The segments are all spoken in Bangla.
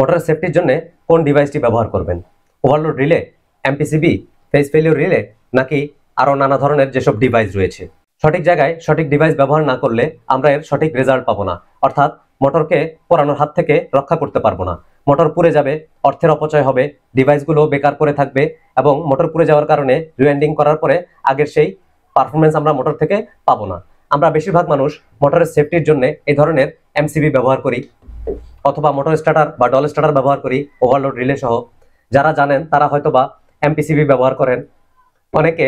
মোটরের সেফটির জন্য কোন ডিভাইসটি ব্যবহার করবেন? Overload relay, MPCB, phase failure relay, নাকি আরও নানা ধরনের যেসব ডিভাইস রয়েছে? সঠিক জায়গায় সঠিক ডিভাইস ব্যবহার না করলে আমরা এর সঠিক রেজাল্ট পাবো না, অর্থাৎ মোটরকে পোড়ানোর হাত থেকে রক্ষা করতে পারবো না। মোটর পুড়ে যাবে, অর্থের অপচয় হবে, ডিভাইসগুলো বেকার করে থাকবে এবং মোটর পুড়ে যাওয়ার কারণে রিওয়াইন্ডিং করার পরে আগের সেই পারফরমেন্স আমরা মোটর থেকে পাবো না। আমরা বেশিরভাগ মানুষ মোটরের সেফটির জন্য এই ধরনের এমসিবি ব্যবহার করি অথবা মোটর স্টার্টার বা ডল স্টার্টার ব্যবহার করি ওভারলোড রিলে সহ। যারা জানেন তারা হয়তোবা এমপিসিবি ব্যবহার করেন, অনেকে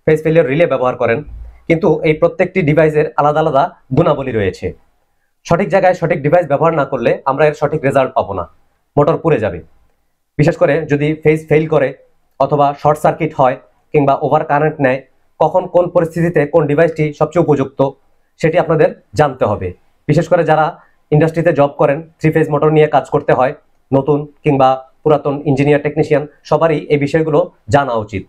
ফেজ ফেলিওর রিলে ব্যবহার করেন, কিন্তু এই প্রত্যেকটি ডিভাইসের আলাদা আলাদা গুণাবলী রয়েছে। সঠিক জায়গায় সঠিক ডিভাইস ব্যবহার না করলে আমরা এর সঠিক রেজাল্ট পাবো না, মোটর পুড়ে যাবে। বিশেষ করে যদি ফেজ ফেল করে অথবা শর্ট সার্কিট হয় কিংবা ওভার কারেন্ট নেয়, কখন কোন পরিস্থিতিতে কোন ডিভাইসটি সবচেয়ে উপযুক্ত সেটি আপনাদের জানতে হবে। বিশেষ করে যারা ইন্ডাস্ট্রিতে জব করেন, থ্রি ফেজ মোটর নিয়ে কাজ করতে হয়, নতুন কিংবা পুরাতন ইঞ্জিনিয়ার টেকনিশিয়ান সবারই এই বিষয়গুলো জানা উচিত।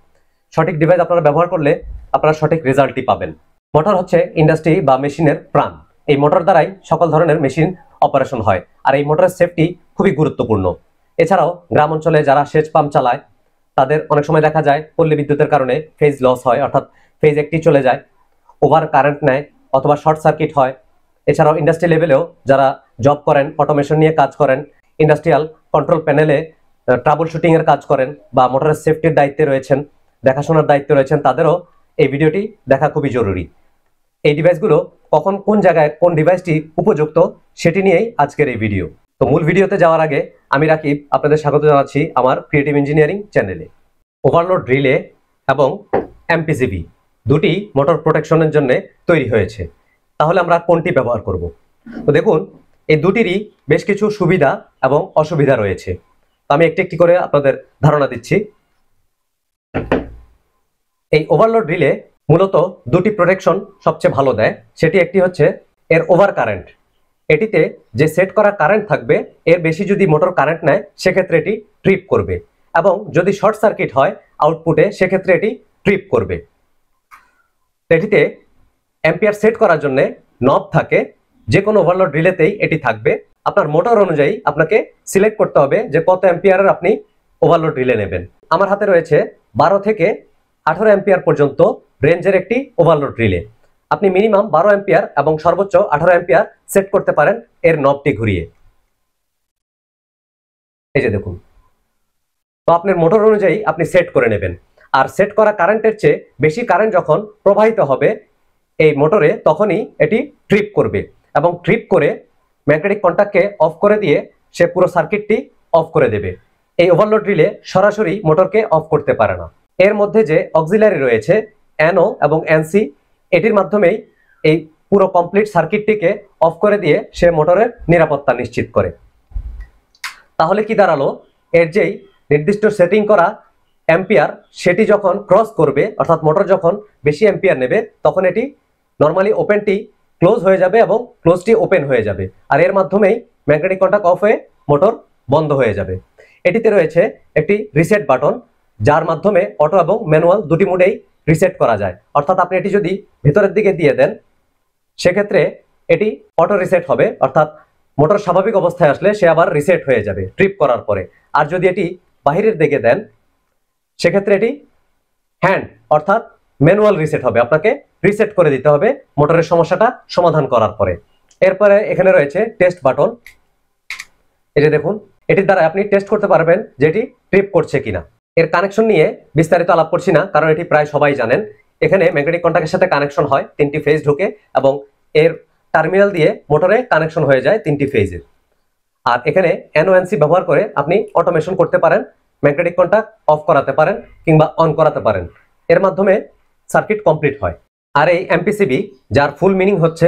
সঠিক ডিভাইস আপনারা ব্যবহার করলে আপনারা সঠিক রেজাল্টই পাবেন। মোটর হচ্ছে ইন্ডাস্ট্রি বা মেশিনের প্রাণ। এই মোটর দ্বারাই সকল ধরনের মেশিন অপারেশন হয়, আর এই মোটরের সেফটি খুবই গুরুত্বপূর্ণ। এছাড়াও গ্রাম অঞ্চলে যারা সেচ পাম্প চালায় তাদের অনেক সময় দেখা যায় পল্লী বিদ্যুতের কারণে ফেজ লস হয়, অর্থাৎ ফেজ একটি চলে যায়, ওভার কারেন্ট নেয় অথবা শর্ট সার্কিট হয়। এছাড়াও ইন্ডাস্ট্রি লেভেলেও যারা জব করেন, অটোমেশন নিয়ে কাজ করেন, ইন্ডাস্ট্রিয়াল কন্ট্রোল প্যানেলে ট্রাবল শুটিং এর কাজ করেন বা মোটরের সেফটির দায়িত্বে রয়েছেন, দেখাশোনার দায়িত্বে রয়েছেন, তাদেরও এই ভিডিওটি দেখা খুবই জরুরি। এই ডিভাইসগুলো কখন কোন জায়গায় কোন ডিভাইসটি উপযুক্ত সেটি নিয়েই আজকের এই ভিডিও। তো মূল ভিডিওতে যাওয়ার আগে আমি রাকিব আপনাদের স্বাগত জানাচ্ছি আমার ক্রিয়েটিভ ইঞ্জিনিয়ারিং চ্যানেলে। ওভারলোড রিলে এবং এমপিসিবি দুটি মোটর প্রোটেকশনের জন্য তৈরি হয়েছে, তাহলে আমরা কোনটি ব্যবহার করব? তো দেখুন, এই দুটিরই বেশ কিছু সুবিধা এবং অসুবিধা রয়েছে। আমি একটি একটি করে আপনাদের ধারণা দিচ্ছি। এই ওভারলোড রিলে মূলত দুটি প্রোটেকশন সবচেয়ে ভালো দেয়। সেটি একটি হচ্ছে এর ওভার কারেন্ট। এটিতে যে সেট করা কারেন্ট থাকবে এর বেশি যদি মোটর কারেন্ট নেয় সেক্ষেত্রে এটি ট্রিপ করবে, এবং যদি শর্ট সার্কিট হয় আউটপুটে সেক্ষেত্রে এটি ট্রিপ করবে। এটিতে অ্যাম্পিয়ার সেট করার জন্য নব থাকে, যে কোনো ওভারলোড রিলেতেই এটি থাকবে। আপনার মোটর অনুযায়ী আপনাকে সিলেক্ট করতে হবে যে কত অ্যাম্পিয়ারের আপনি ওভারলোড রিলে নেবেন। আমার হাতে রয়েছে 12 থেকে 18 অ্যাম্পিয়ার পর্যন্ত রেঞ্জের একটি ওভারলোড রিলে। আপনি মিনিমাম 12 অ্যাম্পিয়ার এবং সর্বোচ্চ 18 অ্যাম্পিয়ার সেট করতে পারেন এর নবটি ঘুরিয়ে। এই যে দেখুন, তো আপনার মোটর অনুযায়ী আপনি সেট করে নেবেন। আর সেট করা কারেন্টের চেয়ে বেশি কারেন্ট যখন প্রবাহিত হবে এই মোটরে তখনই এটি ট্রিপ করবে, এবং ট্রিপ করে ম্যাগনেটিক কন্ট্যাক্টকে অফ করে দিয়ে সে পুরো সার্কিটটি অফ করে দেবে। এই ওভারলোড রিলে সরাসরি মোটরকে অফ করতে পারে না। এর মধ্যে যে অক্সিলারি রয়েছে এনও এবং এনসি, এটির মাধ্যমেই এই পুরো কমপ্লিট সার্কিটটিকে অফ করে দিয়ে সে মোটরের নিরাপত্তা নিশ্চিত করে। তাহলে কি দাঁড়ালো, এর যেই নির্দিষ্ট সেটিং করা অ্যাম্পিয়ার সেটি যখন ক্রস করবে, অর্থাৎ মোটর যখন বেশি অ্যাম্পিয়ার নেবে তখন এটি নর্মালি ওপেনটি ক্লোজ হয়ে যাবে এবং ক্লোজটি ওপেন হয়ে যাবে, আর এর মাধ্যমেই ম্যাগনেটিক কন্ট্যাক্ট অফ হয়ে মোটর বন্ধ হয়ে যাবে। এটিতে রয়েছে একটি রিসেট বাটন, যার মাধ্যমে অটো এবং ম্যানুয়াল দুটি মোডেই রিসেট করা যায়। অর্থাৎ আপনি এটি যদি ভেতরের দিকে দিয়ে দেন সেক্ষেত্রে এটি অটো রিসেট হবে, অর্থাৎ মোটর স্বাভাবিক অবস্থায় আসলে সে আবার রিসেট হয়ে যাবে ট্রিপ করার পরে। আর যদি এটি বাহিরের দিকে দেন সেক্ষেত্রে এটি হ্যান্ড অর্থাৎ ম্যানুয়াল রিসেট হবে, আপনাকে রিসেট করে দিতে হবে মোটরের সমস্যাটা সমাধান করার পরে। এরপরে এখানে রয়েছে টেস্ট বাটন। এই যে দেখুন, এটির দ্বারা আপনি টেস্ট করতে পারবেন যে এটি ট্রিপ করছে কিনা। এর কানেকশন নিয়ে বিস্তারিত আলাপ করছি না, কারণ এটি প্রায় সবাই জানেন। এখানে ম্যাগনেটিক কন্ট্যাক্টের সাথে কানেকশন হয়, 3টি ফেজ ঢোকে এবং এর টার্মিনাল দিয়ে মোটরে কানেকশন হয়ে যায় 3টি ফেজের। আর এখানে এনওএনসি ব্যবহার করে আপনি অটোমেশন করতে পারেন, ম্যাগনেটিক কন্ট্যাক্ট অফ করাতে পারেন কিংবা অন করাতে পারেন। এর মাধ্যমে সার্কিট কমপ্লিট হয়। আর এই এমপিসিবি, যার ফুল মিনিং হচ্ছে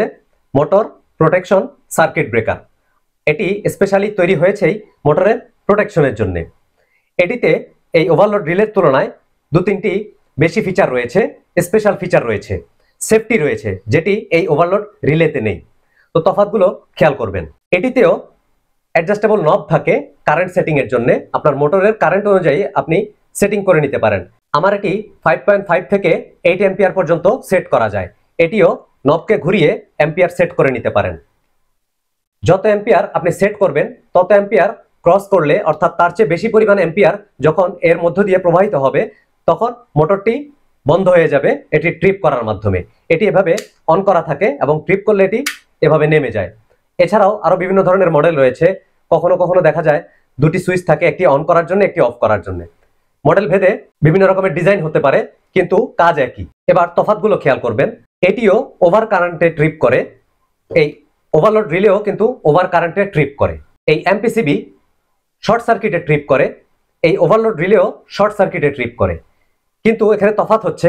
মোটর প্রোটেকশন সার্কিট ব্রেকার, এটি স্পেশালি তৈরি হয়েছেই মোটরের প্রোটেকশনের জন্য। এটিতে এই ওভারলোড রিলের তুলনায় 2-3টি বেশি ফিচার রয়েছে, স্পেশাল ফিচার রয়েছে, সেফটি রয়েছে, যেটি এই ওভারলোড রিলেতে নেই। তো তফাৎগুলো খেয়াল করবেন। এটিতেও অ্যাডজাস্টেবল নব থাকে কারেন্ট সেটিং এর জন্য, আপনার মোটরের কারেন্ট অনুযায়ী আপনি সেটিং করে নিতে পারেন। আমার এটি 5.5 থেকে 8 অ্যাম্পিয়ার পর্যন্ত সেট করা যায়। এটিও নবকে ঘুরিয়ে অ্যাম্পিয়ার সেট করে নিতে পারেন। যত অ্যাম্পিয়ার আপনি সেট করবেন তত অ্যাম্পিয়ার ক্রস করলে অর্থাৎ তার চেয়ে বেশি পরিমাণ অ্যাম্পিয়ার যখন এর মধ্য দিয়ে প্রবাহিত হবে তখন মোটরটি বন্ধ হয়ে যাবে এটি ট্রিপ করার মাধ্যমে। এটি এভাবে অন করা থাকে এবং ট্রিপ করলে এটি এভাবে নেমে যায়। এছাড়াও আরো বিভিন্ন ধরনের মডেল রয়েছে। কখনো কখনো দেখা যায় দুটি সুইচ থাকে, একটি অন করার জন্য একটি অফ করার জন্য। মডেল ভেদে বিভিন্ন রকমের ডিজাইন হতে পারে কিন্তু কাজ একই। এবার তফাৎগুলো খেয়াল করবেন। এটিও ওভার কারেন্টে ট্রিপ করে, এই ওভারলোড রিলেও কিন্তু ওভার কারেন্টে ট্রিপ করে। এই এমপিসিবি শর্ট সার্কিটে ট্রিপ করে, এই ওভারলোড রিলেও শর্ট সার্কিটে ট্রিপ করে। কিন্তু এখানে তফাৎ হচ্ছে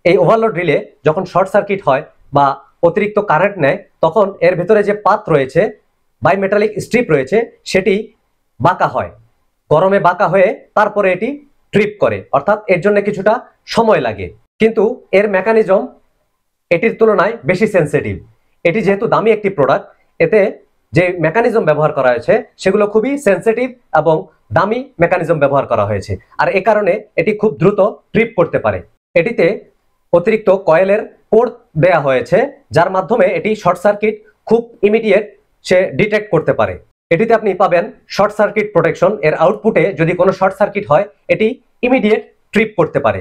এই ওভারলোড রিলে যখন শর্ট সার্কিট হয় বা অতিরিক্ত কারেন্ট নেয় তখন এর ভেতরে যে পাত রয়েছে, বাইমেটালিক স্ট্রিপ রয়েছে, সেটি বাঁকা হয়, গরমে বাঁকা হয়ে তারপরে এটি ট্রিপ করে, অর্থাৎ এর জন্য কিছুটা সময় লাগে। কিন্তু এর মেকানিজম এটির তুলনায় বেশি সেন্সিটিভ। এটি যেহেতু দামি একটি প্রোডাক্ট, এতে যে মেকানিজম ব্যবহার করা হয়েছে সেগুলো খুবই সেন্সিটিভ এবং দামি মেকানিজম ব্যবহার করা হয়েছে, আর এ কারণে এটি খুব দ্রুত ট্রিপ করতে পারে। এটিতে অতিরিক্ত কয়েলের পোর্ট দেয়া হয়েছে যার মাধ্যমে এটি শর্ট সার্কিট খুব ইমিডিয়েট সে ডিটেক্ট করতে পারে। এটিতে আপনি পাবেন শর্ট সার্কিট প্রোটেকশন। এর আউটপুটে যদি কোনো শর্ট সার্কিট হয় এটি ইমিডিয়েট ট্রিপ করতে পারে।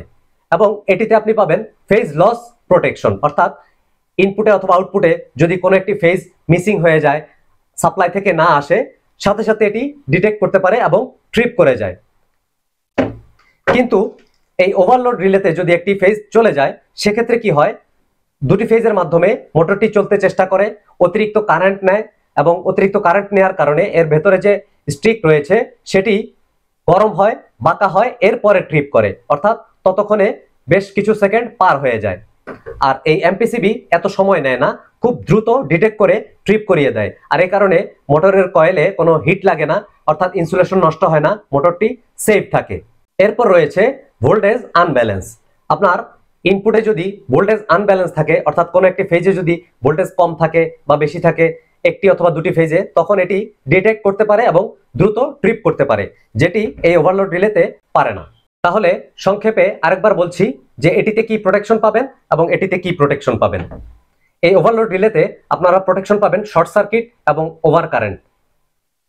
এবং এটিতে আপনি পাবেন ফেজ লস প্রোটেকশন, অর্থাৎ ইনপুটে অথবা আউটপুটে যদি কোনো একটি ফেজ মিসিং হয়ে যায়, সাপ্লাই থেকে না আসে, সাথে সাথে এটি ডিটেক্ট করতে পারে এবং ট্রিপ করে যায়। কিন্তু এই ওভারলোড রিলেতে যদি একটি ফেজ চলে যায় সেক্ষেত্রে কি হয়, দুটি ফেজের মাধ্যমে মোটরটি চলতে চেষ্টা করে, অতিরিক্ত কারেন্ট নেয় এবং অতিরিক্ত কারেন্ট নেওয়ার কারণে এর ভেতরে যে স্ট্রিক রয়েছে সেটি গরম হয়, বাঁকা হয়, এরপরে ট্রিপ করে, অর্থাৎ ততক্ষণে বেশ কিছু সেকেন্ড পার হয়ে যায়। আর এই এমপিসিবি এত সময় নেয় না, খুব দ্রুত ডিটেক্ট করে ট্রিপ করিয়ে দেয়, আর এই কারণে মোটরের কয়েলে কোনো হিট লাগে না, অর্থাৎ ইনসুলেশন নষ্ট হয় না, মোটরটি সেফ থাকে। এরপর রয়েছে ভোল্টেজ আনব্যালেন্স। আপনার ইনপুটে যদি ভোল্টেজ আনব্যালেন্স থাকে, অর্থাৎ কোনো একটি ফেজে যদি ভোল্টেজ কম থাকে বা বেশি থাকে, একটি অথবা দুটি ফেজে, তখন এটি ডিটেক্ট করতে পারে এবং দ্রুত ট্রিপ করতে পারে, যেটি এই ওভারলোড রিলেতে পারে না। তাহলে সংক্ষেপে আরেকবার বলছি যে এটিতে কি প্রোটেকশন পাবেন এবং এটিতে কি প্রোটেকশন পাবেন। এই ওভারলোড রিলেতে আপনারা প্রোটেকশন পাবেন শর্ট সার্কিট এবং ওভার কারেন্ট।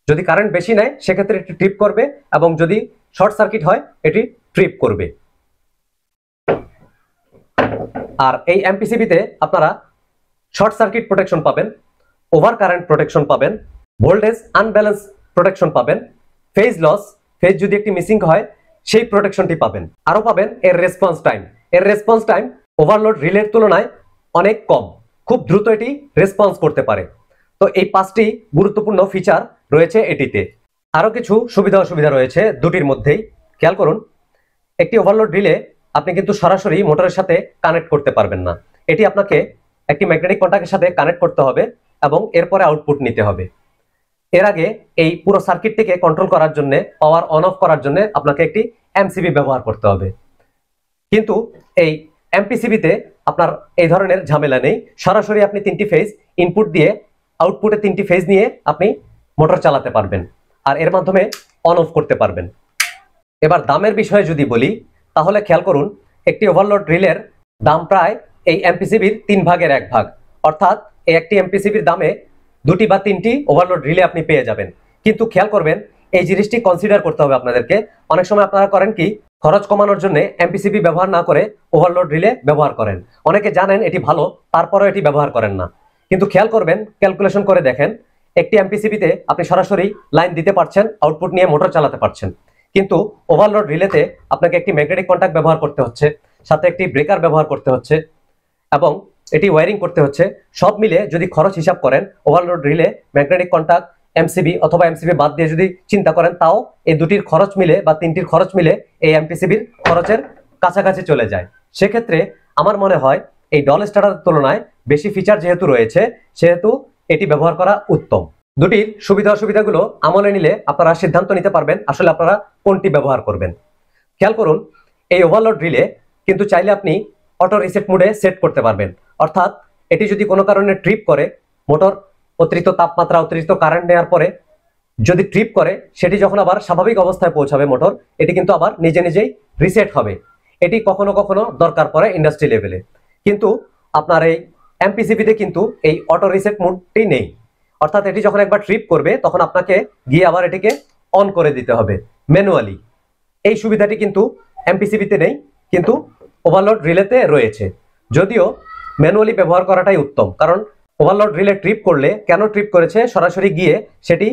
যদি কারেন্ট বেশি নেয় সেক্ষেত্রে এটি ট্রিপ করবে এবং যদি শর্ট সার্কিট হয় এটি ট্রিপ করবে। আর এই এমপিসিবিতে আপনারা শর্ট সার্কিট প্রোটেকশন পাবেন, ওভার কারেন্ট প্রোটেকশন পাবেন, ভোল্টেজ আনব্যালেন্স প্রোটেকশন পাবেন, ফেজ লস, ফেজ যদি একটি মিসিং হয় সেই প্রোটেকশনটি পাবেন। আরো পাবেন এর রেসপন্স টাইম। এর রেসপন্স টাইম ওভারলোড রিলের তুলনায় অনেক কম, খুব দ্রুত এটি রেসপন্স করতে পারে। তো এই 5টি গুরুত্বপূর্ণ ফিচার রয়েছে এটিতে। আরো কিছু সুবিধা অসুবিধা রয়েছে দুটির মধ্যেই, খেয়াল করুন। একটি ওভারলোড রিলে আপনি কিন্তু সরাসরি মোটরের সাথে কানেক্ট করতে পারবেন না, এটি আপনাকে একটি ম্যাগনেটিক কন্টাক্টের সাথে কানেক্ট করতে হবে এবং এরপরে আউটপুট নিতে হবে। এর আগে এই পুরো সার্কিটটিকে কন্ট্রোল করার জন্য, পাওয়ার অন অফ করার জন্য আপনাকে একটি এমসিবি ব্যবহার করতে হবে। কিন্তু এই এমপিসিবিতে আপনার এই ধরনের ঝামেলা নেই, সরাসরি আপনি 3টি ফেজ ইনপুট দিয়ে আউটপুটে 3টি ফেজ নিয়ে আপনি মোটর চালাতে পারবেন আর এর মাধ্যমে অন অফ করতে পারবেন। এবার দামের বিষয়ে যদি বলি তাহলে খেয়াল করুন, একটি ওভারলোড রিলের দাম প্রায় এই এমপিসিবির 3 ভাগের 1 ভাগ, অর্থাৎ এই একটি এমপিসিবির দামে 2টি বা 3টি ওভারলোড রিলে আপনি পেয়ে যাবেন। কিন্তু খেয়াল করবেন এই জিনিসটি কনসিডার করতে হবে আপনাদেরকে। অনেক সময় আপনারা করেন কি, খরচ কমানোর জন্য এমপিসিবি ব্যবহার না করে ওভারলোড রিলে ব্যবহার করেন। অনেকে জানেন এটি ভালো, তারপরেও এটি ব্যবহার করেন না। কিন্তু খেয়াল করবেন, ক্যালকুলেশন করে দেখেন, একটি এমপিসিবিতে আপনি সরাসরি লাইন দিতে পারছেন, আউটপুট নিয়ে মোটর চালাতে পারছেন। কিন্তু ওভারলোড রিলেতে আপনাকে একটি ম্যাগনেটিক কন্টাক্ট ব্যবহার করতে হচ্ছে, সাথে একটি ব্রেকার ব্যবহার করতে হচ্ছে এবং এটি ওয়্যারিং করতে হচ্ছে। সব মিলে যদি খরচ হিসাব করেন, overload relay, magnetic contact, MCB অথবা এমসিবি বাদ দিয়ে যদি চিন্তা করেন, তাও এই দুটির খরচ মিলে বা 3টির খরচ মিলে এই এমপিসিবির খরচের কাছাকাছি চলে যায়। সেক্ষেত্রে আমার মনে হয় এই ডল স্টার্টারের তুলনায় বেশি ফিচার যেহেতু রয়েছে সেহেতু এটি ব্যবহার করা উত্তম। দুটির সুবিধা অসুবিধাগুলো আমলে নিলে আপনারা সিদ্ধান্ত নিতে পারবেন আসলে আপনারা কোনটি ব্যবহার করবেন। খেয়াল করুন, এই ওভারলোড রিলে কিন্তু চাইলে আপনি অটো রিসেট মোডে সেট করতে পারবেন, অর্থাৎ এটি যদি কোনো কারণে ট্রিপ করে, মোটর অতিরিক্ত তাপমাত্রা, অতিরিক্ত কারেন্ট নেওয়ার পরে যদি ট্রিপ করে, সেটি যখন আবার স্বাভাবিক অবস্থায় পৌঁছাবে মোটর, এটি কিন্তু আবার নিজে নিজেই রিসেট হবে। এটি কখনো কখনো দরকার পড়ে ইন্ডাস্ট্রি লেভেলে, কিন্তু আপনার এই এমপিসিবিতে কিন্তু এই অটো রিসেট মোডটি নেই। অর্থাৎ এটি যখন একবার ট্রিপ করবে তখন আপনাকে গিয়ে আবার এটিকে অন করে দিতে হবে ম্যানুয়ালি। এই সুবিধাটি কিন্তু এমপিসিবিতে নেই, কিন্তু ওভারলোড রিলেতে রয়েছে। যদিও ম্যানুয়ালি ব্যবহার করাটাই উত্তম, কারণ ওভারলোড রিলে ট্রিপ করলে কেন ট্রিপ করেছে সরাসরি গিয়ে সেটি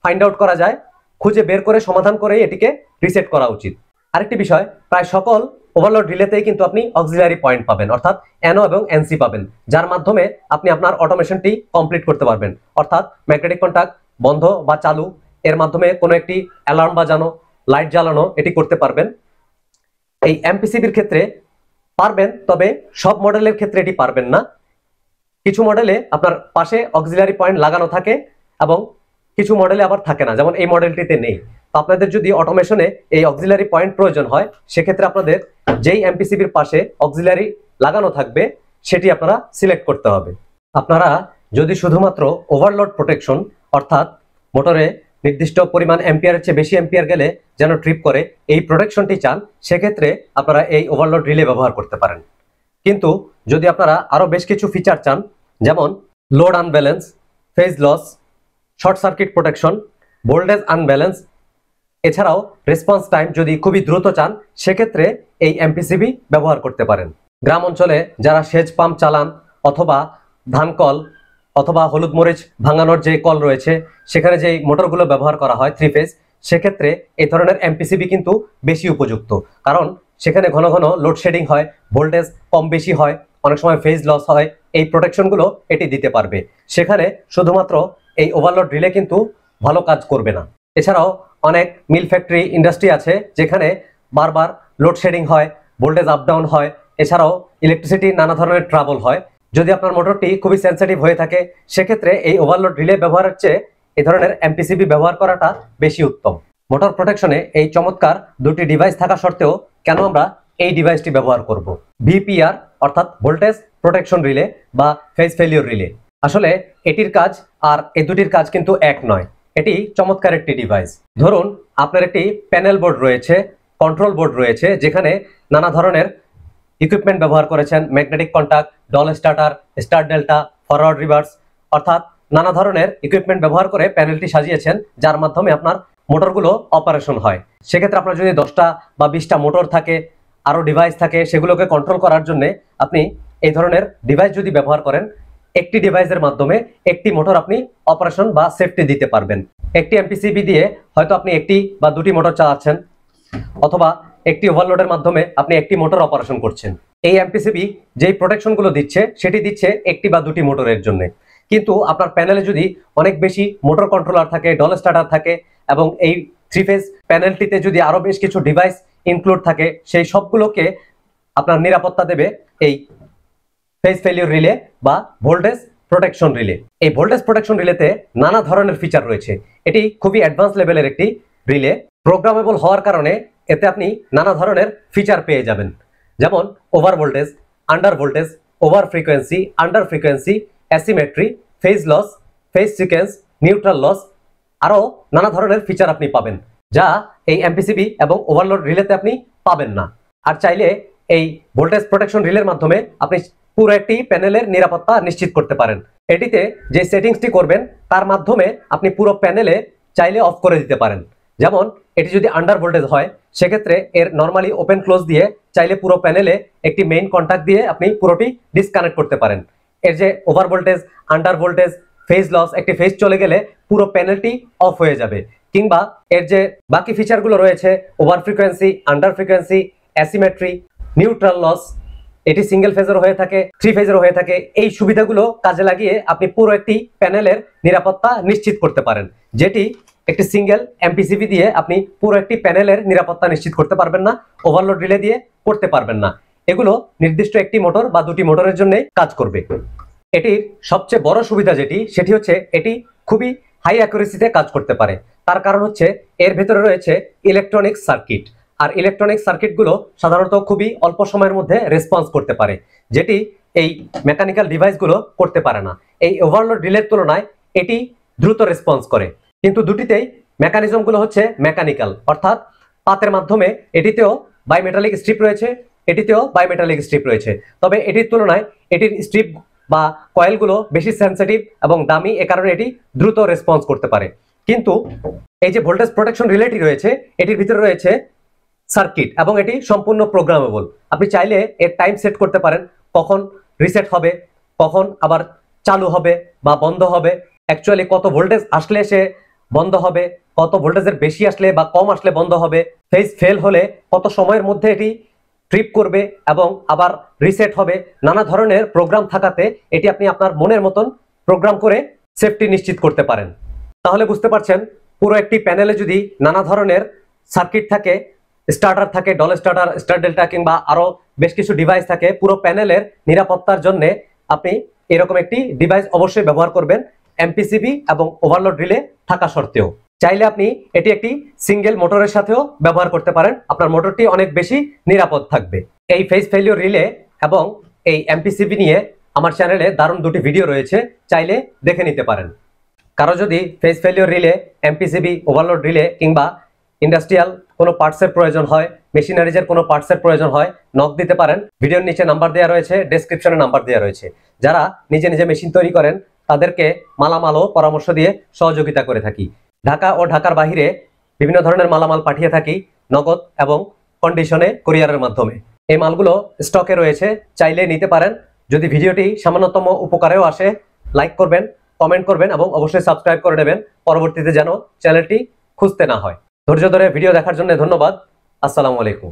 ফাইন্ড আউট করা যায়, খুঁজে বের করে সমাধান করে এটিকে রিসেট করা উচিত। আরেকটি বিষয়, প্রায় সকল ওভারলোড রিলেতেই কিন্তু আপনি অক্সিলারি পয়েন্ট পাবেন, অর্থাৎ এনও এবং এনসি পাবেন, যার মাধ্যমে আপনি আপনার অটোমেশনটি কমপ্লিট করতে পারবেন। অর্থাৎ ম্যাগনেটিক কন্টাক্ট বন্ধ বা চালু এর মাধ্যমে কোনো একটি অ্যালার্ম বাজানো, লাইট জ্বালানো এটি করতে পারবেন। এই এমপিসিবির ক্ষেত্রে পারবেন, তবে সব মডেলের ক্ষেত্রে এটি পারবেন না। কিছু মডেলে আপনার পাশে অক্সিলারি পয়েন্ট লাগানো থাকে এবং কিছু মডেলে আবার থাকে না, যেমন এই মডেলটিতে নেই। তো আপনাদের যদি অটোমেশনে এই অক্সিলারি পয়েন্ট প্রয়োজন হয়, সেক্ষেত্রে আপনাদের যেই এমপিসিবির পাশে অক্সিলারি লাগানো থাকবে সেটি আপনারা সিলেক্ট করতে হবে। আপনারা যদি শুধুমাত্র ওভারলোড প্রোটেকশন, অর্থাৎ মোটরে নির্দিষ্ট পরিমাণ অ্যাম্পিয়ারের চেয়ে বেশি অ্যাম্পিয়ার গেলে যেন ট্রিপ করে, এই প্রোটেকশনটি চান, সেক্ষেত্রে আপনারা এই ওভারলোড রিলে ব্যবহার করতে পারেন। কিন্তু যদি আপনারা আরো বেশ কিছু ফিচার চান, যেমন load unbalance, phase loss, short circuit protection, voltage unbalance, এছাড়াও রেসপন্স টাইম যদি খুবই দ্রুত চান, সেক্ষেত্রে এই এমপিসিবি ব্যবহার করতে পারেন। গ্রাম অঞ্চলে যারা সেচ পাম্প চালান, অথবা ধান কল, অথবা হলুদ মরিচ ভাঙানোর যে কল রয়েছে, সেখানে যে মোটরগুলো ব্যবহার করা হয় 3 ফেজ, সেক্ষেত্রে এই ধরনের এমপিসিবি কিন্তু বেশি উপযুক্ত, কারণ সেখানে ঘন ঘন লোডশেডিং হয়, ভোল্টেজ কম বেশি হয়, অনেক সময় ফেজ লস হয়। এই প্রোটেকশনগুলো এটি দিতে পারবে। সেখানে শুধুমাত্র এই ওভারলোড রিলে কিন্তু ভালো কাজ করবে না। এছাড়াও অনেক মিল ফ্যাক্টরি ইন্ডাস্ট্রি আছে যেখানে বারবার লোডশেডিং হয়, ভোল্টেজ আপ ডাউন হয়, এছাড়াও ইলেকট্রিসিটি নানা ধরনের ট্রাবল হয়। যদি আপনার মোটরটি খুবই সেন্সিটিভ হয়ে থাকে, সেক্ষেত্রে এই ওভারলোড রিলে ব্যবহারের চেয়ে এই ধরনের এমপিসিবি ব্যবহার করাটা বেশি উত্তম। মোটর প্রোটেকশনে এই চমৎকার দুটি ডিভাইস থাকা সত্ত্বেও কেন আমরা এই ডিভাইসটি ব্যবহার করব? ভিপিআর অর্থাৎ ভোল্টেজ প্রোটেকশন রিলে বা ফেজ ফেলিওর রিলে। আসলে এটির কাজ আর এই দুটির কাজ কিন্তু এক নয়। এটি চমৎকার একটি ডিভাইস। ধরুন আপনার একটি প্যানেল বোর্ড রয়েছে, কন্ট্রোল বোর্ড রয়েছে, যেখানে নানা ধরনের ইকুইপমেন্ট ব্যবহার করেছেন, magnetic contact, DOL starter, star delta, forward reverse, অর্থাৎ নানা ধরনের ইকুইপমেন্ট ব্যবহার করে প্যানেলটি সাজিয়েছেন, যার মাধ্যমে আপনার মোটরগুলো অপারেশন হয়। সেক্ষেত্রে আপনার যদি 10টা বা 20টা মোটর থাকে, আরো ডিভাইস থাকে, সেগুলোকে কন্ট্রোল করার জন্য আপনি এই ধরনের ডিভাইস যদি ব্যবহার করেন, একটি ডিভাইসের মাধ্যমে একটি মোটর আপনি অপারেশন বা সেফটি দিতে পারবেন। একটি এমপিসিবি দিয়ে হয়তো আপনি একটি বা দুটি মোটর চালাচ্ছেন, অথবা একটি ওভারলোডের মাধ্যমে আপনি একটি মোটর অপারেশন করছেন। এই এমপিসিবি যেই প্রোটেকশনগুলো দিচ্ছে, সেটি দিচ্ছে একটি বা দুটি মোটরের জন্য। কিন্তু আপনার প্যানেলে যদি অনেক বেশি মোটর কন্ট্রোলার থাকে, ডল স্টার্টার থাকে, এবং এই 3 ফেজ প্যানেলটিতে যদি আরো বেশ কিছু ডিভাইস ইনক্লুড থাকে, সেই সবগুলোকে আপনার নিরাপত্তা দেবে এই ফেজ ফেলিওর রিলে বা ভোল্টেজ প্রোটেকশন রিলে। এই ভোল্টেজ প্রোটেকশন রিলেতে নানা ধরনের ফিচার রয়েছে। এটি খুবই অ্যাডভান্স লেভেলের একটি রিলে। প্রোগ্রামেবল হওয়ার কারণে এতে আপনি নানা ধরনের ফিচার পেয়ে যাবেন, যেমন over voltage, under voltage, over frequency, under frequency, asymmetry, phase loss, phase sequence, neutral loss, আরো নানা ধরনের ফিচার আপনি পাবেন, যা এই এমপিসিবি এবং ওভারলোড রিলেতে আপনি পাবেন না। আর চাইলে এই ভোল্টেজ প্রোটেকশন রিলের মাধ্যমে আপনি পুরো একটি প্যানেলের নিরাপত্তা নিশ্চিত করতে পারেন। এটিতে যে সেটিংসটি করবেন, তার মাধ্যমে আপনি পুরো প্যানেলে চাইলে অফ করে দিতে পারেন। যেমন এটি যদি আন্ডার ভোল্টেজ হয়, সেক্ষেত্রে এর নর্মালি ওপেন ক্লোজ দিয়ে চাইলে পুরো প্যানেলে একটি মেইন কন্টাক্ট দিয়ে আপনি পুরোটি ডিসকানেক্ট করতে পারেন। এর যে over voltage, under voltage, phase loss, একটি ফেজ চলে গেলে পুরো প্যানেলটি অফ হয়ে যাবে। কিংবা এর যে বাকি ফিচারগুলো রয়েছে, over frequency, under frequency, asymmetry, neutral loss, এটি সিঙ্গেল ফেজের হয়ে থাকে, 3 ফেজের হয়ে থাকে। এই সুবিধাগুলো কাজে লাগিয়ে আপনি পুরো একটি প্যানেলের নিরাপত্তা নিশ্চিত করতে পারেন, যেটি একটি সিঙ্গেল এমপিসিবি দিয়ে আপনি পুরো একটি প্যানেলের নিরাপত্তা নিশ্চিত করতে পারবেন না, ওভারলোড রিলে দিয়ে করতে পারবেন না। এগুলো নির্দিষ্ট একটি মোটর বা দুটি মোটরের জন্য কাজ করবে। এটির সবচেয়ে বড় সুবিধা সেটি হচ্ছে এটি খুবই হাই অ্যাকুরেসিতে কাজ করতে পারে। তার কারণ হচ্ছে এর ভেতরে রয়েছে ইলেকট্রনিক সার্কিট, আর ইলেকট্রনিক সার্কিটগুলো সাধারণত খুবই অল্প সময়ের মধ্যে রেসপন্স করতে পারে, যেটি এই মেকানিক্যাল ডিভাইসগুলো করতে পারে না। এই ওভারলোড রিলের তুলনায় এটি দ্রুত রেসপন্স করে, কিন্তু দুটিতেই মেকানিজমগুলো হচ্ছে মেকানিক্যাল, অর্থাৎ পাতের মাধ্যমে। এটিতেও বাইমেটালিক স্ট্রিপ রয়েছে, এটিতেও বাইমেটালিক স্ট্রিপ রয়েছে, তবে এটির তুলনায় এটির স্ট্রিপ বা কয়েলগুলো বেশি সেন্সিটিভ এবং দামি, এ কারণে এটি দ্রুত রেসপন্স করতে পারে। কিন্তু এই যে ভোল্টেজ প্রোটেকশন রিলেটি রয়েছে, এটির ভিতরে রয়েছে সার্কিট এবং এটি সম্পূর্ণ প্রোগ্রামেবল। আপনি চাইলে এর টাইম সেট করতে পারেন, কখন রিসেট হবে, কখন আবার চালু হবে বা বন্ধ হবে, অ্যাকচুয়ালি কত ভোল্টেজ আসলে সে বন্ধ হবে, কত ভোল্টেজের বেশি আসলে বা কম আসলে বন্ধ হবে, ফেজ ফেল হলে কত সময়ের মধ্যে এটি ট্রিপ করবে এবং আবার রিসেট হবে। নানা ধরনের প্রোগ্রাম থাকাতে এটি আপনি আপনার মনের মতন প্রোগ্রাম করে সেফটি নিশ্চিত করতে পারেন। তাহলে বুঝতে পারছেন, পুরো একটি প্যানেলে যদি নানা ধরনের সার্কিট থাকে, স্টার্টার থাকে, ডল স্টার্টার, স্টার ডেল্টা কিংবা আরো বেশ কিছু ডিভাইস থাকে, পুরো প্যানেলের নিরাপত্তার জন্য আপনি এরকম একটি ডিভাইস অবশ্যই ব্যবহার করবেন, এমপিসিবি এবং ওভারলোড রিলে থাকা সত্ত্বেও। চাইলে আপনি এটি একটি সিঙ্গেল মোটরের সাথেও ব্যবহার করতে পারেন, আপনার মোটরটি অনেক বেশি নিরাপদ থাকবে। এই ফেজ ফেলিওর রিলে এবং এই এমপিসিবি নিয়ে আমার চ্যানেলে দারুণ দুটি ভিডিও রয়েছে, চাইলে দেখে নিতে পারেন। কারো যদি phase failure relay, MPCB, overload relay কিংবা ইন্ডাস্ট্রিয়াল কোনো পার্টসের প্রয়োজন হয়, মেশিনারিজের কোনো পার্টসের প্রয়োজন হয়, নক দিতে পারেন। ভিডিওর নিচে নাম্বার দেওয়া রয়েছে, ডেসক্রিপশনে নাম্বার দেওয়া রয়েছে। যারা নিজে নিজে মেশিন তৈরি করেন তাদেরকে মালামাল ও পরামর্শ দিয়ে সহযোগিতা করে থাকি। ঢাকা ও ঢাকার বাহিরে বিভিন্ন ধরনের মালামাল পাঠিয়ে থাকি নগদ এবং কন্ডিশনে কুরিয়ারের মাধ্যমে। এই মালগুলো স্টকে রয়েছে, চাইলে নিতে পারেন। যদি ভিডিওটি সামান্যতম উপকারেও আসে, লাইক করবেন, কমেন্ট করবেন এবং অবশ্যই সাবস্ক্রাইব করে নেবেন, পরবর্তীতে যেন চ্যানেলটি খুঁজতে না হয়। ধৈর্য ধরে ভিডিও দেখার জন্য ধন্যবাদ। আসসালামু আলাইকুম।